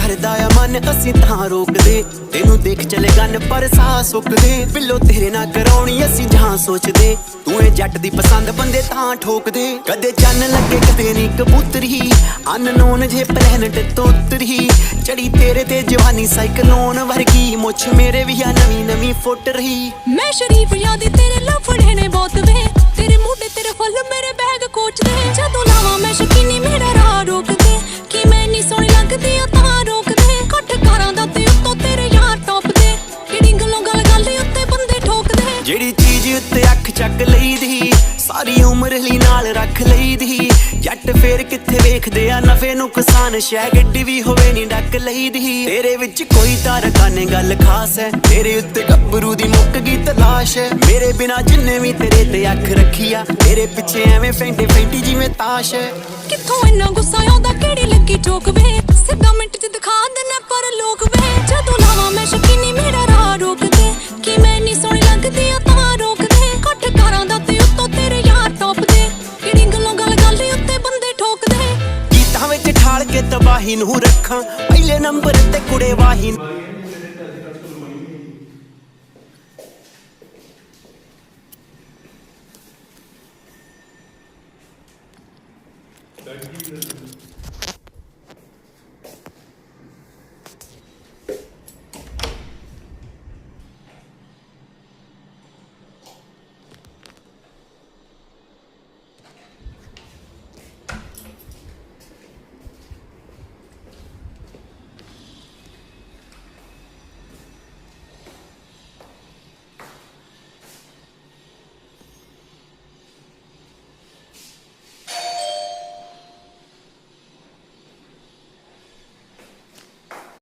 भरदा आ मन असीं तां रोकदे तेनू देख चले गन पर साह सुकदे बिल्लो तेरे नाल कराउणी असीं जहां सोचदे तू ए जट दी पसंद बंदे तां ठोकदे कदे चन्न लगे कदे नी कबूतरी अननोन जे प्लैनेट तो उतरी चढ़ी तेरे ते जवानी साइक्लोन वर्गी मुछ मेरे भी आ नवी नवी फुट रही मैं शरीफ यादी तेरे लफड़े ने बहुत वे तेरे मुंडे तेरे फल मेरे बैग कोच दे जदों लावां मैं शकीनी मेरा राह रोक दे कि मैं नी सोहनी लगदी आ तां रोक दे कट कारां दा ते उत्तों तेरे यार टॉप दे किड़ी गल्लों गल गल उत्ते बंदे ठोक दे जेड़ी चीज उत्ते अख चक लई दी सारी उम्र ਲਈ ਨਾਲ ਰੱਖ ਲਈ ਦੀ ਜੱਟ ਫੇਰ ਕਿੱਥੇ ਵੇਖਦੇ ਆ ਨਫੇ ਨੁਕਸਾਨ ਸ਼ੈ ਗੱਡੀ ਵੀ ਹੋਵੇ ਨਹੀਂ ਡੱਕ ਲਈ ਦੀ ਤੇਰੇ ਵਿੱਚ ਕੋਈ ਤਾਰਕਾਨੇ ਗੱਲ ਖਾਸ ਹੈ ਤੇਰੇ ਉੱਤੇ ਗੱਭਰੂ ਦੀ ਮੁੱਕ ਗਈ ਤਲਾਸ਼ ਹੈ ਮੇਰੇ ਬਿਨਾ ਜਿੰਨੇ ਵੀ ਤੇਰੇ ਤੇ ਅੱਖ ਰੱਖੀ ਆ ਤੇਰੇ ਪਿੱਛੇ ਐਵੇਂ ਫੈਂਟੀ ਜਿਵੇਂ ਤਾਸ਼ ਹੈ ਕਿੱਥੋਂ ਇੰਨਾ ਗੁੱਸਾ ਆਉਂਦਾ ਕਿਹੜੀ ਲੱਗੀ ਚੋਕ ਵੇ ਸਿੱਧਾ ਮਿੰਟ ਚ ਦਿਖਾ ਦੇਣਾ ਪਰ ਲੋਕ ਵੇ ਜਦੋਂ ਲਾਵਾਂ ਮੈਂ ਸ਼ਕੀਨੀ ਮੇਰਾ ਰਾਹ ਰੋਕ ਦੇ ਕਿ ਮੈਂ ਨਹੀਂ ਸੋਹਣੀ ਲੱਗਦੀ ਆ ਤਾਂ ਰੋਕ ਦੇ ਕੱਟ ਕਾਰਾਂ ਦਾ ਤੇ ਉੱਤੋਂ ਤੇਰੇ ਯਾਰ ਟੌਪ ਦੇ ਕਿਹੜੀ ਗੱਲੋਂ ਗੱਲ ਉੱਤੇ ਬੰਦੇ ਠੋਕ ਦੇ ਗੀਤਾਂ ਵਿੱਚ ਠਾਲ ਕੇ ਤਬਾਹੀ ਨੂੰ ਰੱਖਾਂ ਪਹਿਲੇ ਨੰਬਰ ਤੇ ਕੁੜੇ ਵਾਹੀ